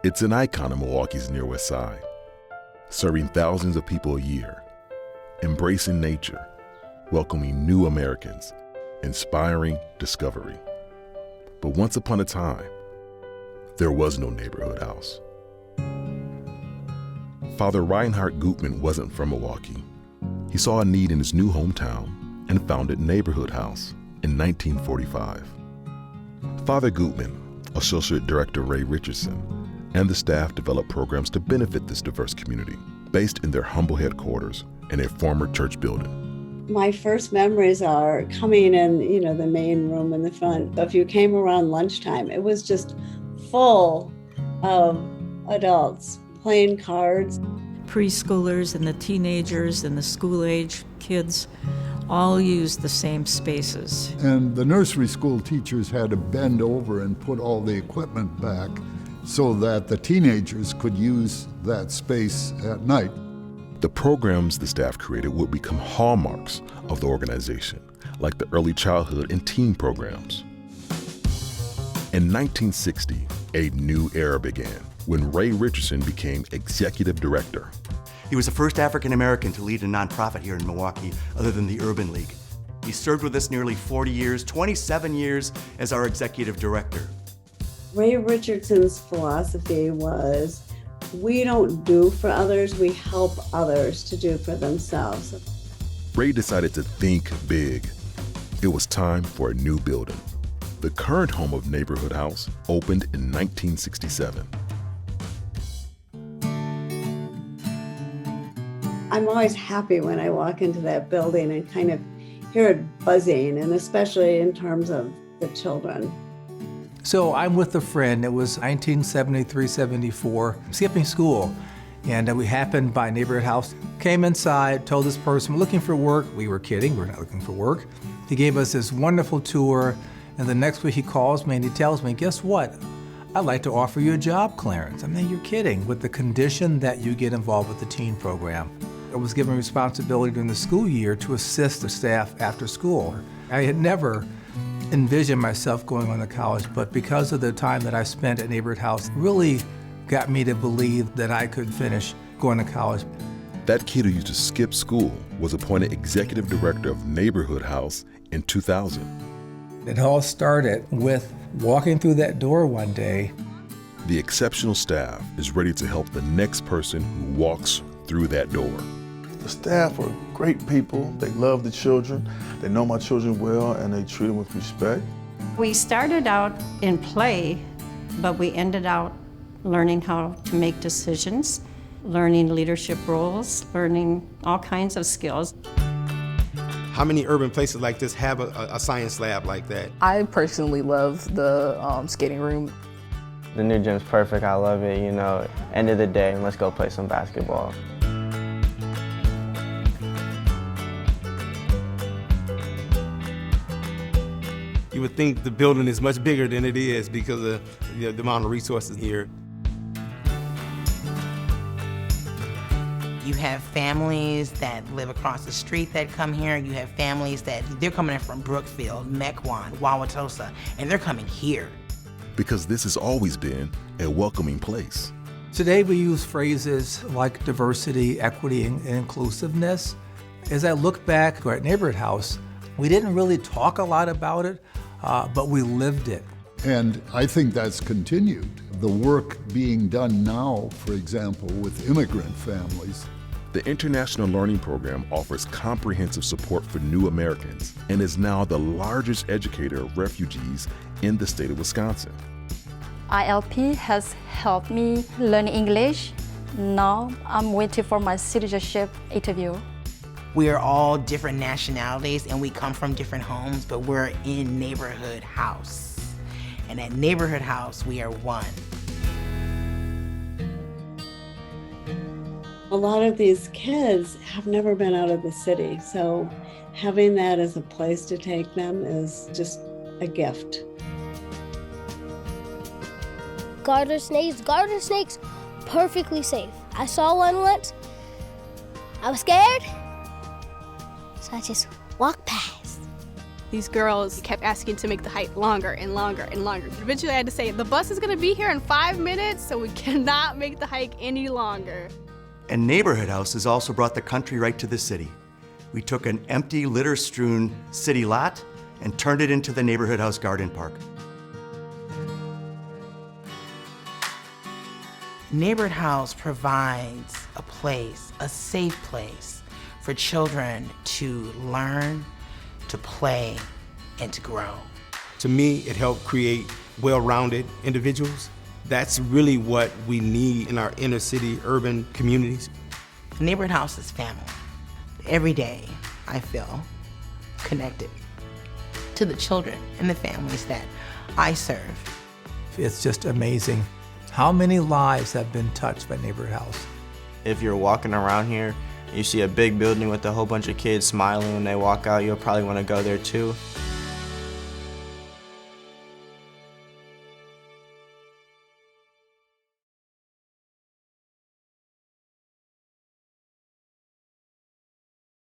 It's an icon of Milwaukee's Near West Side, serving thousands of people a year, embracing nature, welcoming new Americans, inspiring discovery. But once upon a time, there was no neighborhood house. Father Reinhard Gutmann wasn't from Milwaukee. He saw a need in his new hometown and founded Neighborhood House in 1945. Father Gutmann, Associate Director Ray Richardson, and the staff developed programs to benefit this diverse community, based in their humble headquarters in a former church building. My first memories are coming in, the main room in the front. If you came around lunchtime, it was just full of adults playing cards. Preschoolers and the teenagers and the school-age kids all used the same spaces. And the nursery school teachers had to bend over and put all the equipment back so that the teenagers could use that space at night. The programs the staff created would become hallmarks of the organization, like the early childhood and teen programs. In 1960, a new era began when Ray Richardson became executive director. He was the first African American to lead a nonprofit here in Milwaukee other than the Urban League. He served with us nearly 40 years, 27 years as our executive director. Ray Richardson's philosophy was, we don't do for others, we help others to do for themselves. Ray decided to think big. It was time for a new building. The current home of Neighborhood House opened in 1967. I'm always happy when I walk into that building and kind of hear it buzzing, and especially in terms of the children. So I'm with a friend. It was 1973-74, skipping school. And we happened by Neighborhood House, came inside, told this person, we're looking for work. We were kidding, we're not looking for work. He gave us this wonderful tour, and the next week he calls me and he tells me, guess what? I'd like to offer you a job, Clarence. I mean, you're kidding, with the condition that you get involved with the teen program. I was given responsibility during the school year to assist the staff after school. I had never envisioned myself going on to college, but because of the time that I spent at Neighborhood House, really got me to believe that I could finish going to college. That kid who used to skip school was appointed executive director of Neighborhood House in 2000. It all started with walking through that door one day. The exceptional staff is ready to help the next person who walks through that door. The staff are great people. They love the children. They know my children well, and they treat them with respect. We started out in play, but we ended out learning how to make decisions, learning leadership roles, learning all kinds of skills. How many urban places like this have a science lab like that? I personally love the skating room. The new gym's perfect. I love it. End of the day, let's go play some basketball. You would think the building is much bigger than it is because of the amount of resources here. You have families that live across the street that come here. You have families that they're coming in from Brookfield, Mequon, Wauwatosa, and they're coming here. Because this has always been a welcoming place. Today we use phrases like diversity, equity, and inclusiveness. As I look back at Neighborhood House, we didn't really talk a lot about it, but we lived it. And I think that's continued. The work being done now, for example, with immigrant families. The International Learning Program offers comprehensive support for new Americans and is now the largest educator of refugees in the state of Wisconsin. ILP has helped me learn English. Now I'm waiting for my citizenship interview. We are all different nationalities and we come from different homes, but we're in Neighborhood House. And at Neighborhood House, we are one. A lot of these kids have never been out of the city, so having that as a place to take them is just a gift. Garter snakes, perfectly safe. I saw one once, I was scared, so I just walked past. These girls kept asking to make the hike longer and longer and longer. Eventually I had to say, the bus is gonna be here in 5 minutes, so we cannot make the hike any longer. And Neighborhood House has also brought the country right to the city. We took an empty, litter-strewn city lot and turned it into the Neighborhood House Garden Park. Neighborhood House provides a place, a safe place for children to learn, to play, and to grow. To me, it helped create well-rounded individuals. That's really what we need in our inner city, urban communities. Neighborhood House is family. Every day, I feel connected to the children and the families that I serve. It's just amazing how many lives have been touched by Neighborhood House. If you're walking around here, you see a big building with a whole bunch of kids smiling when they walk out, you'll probably want to go there too.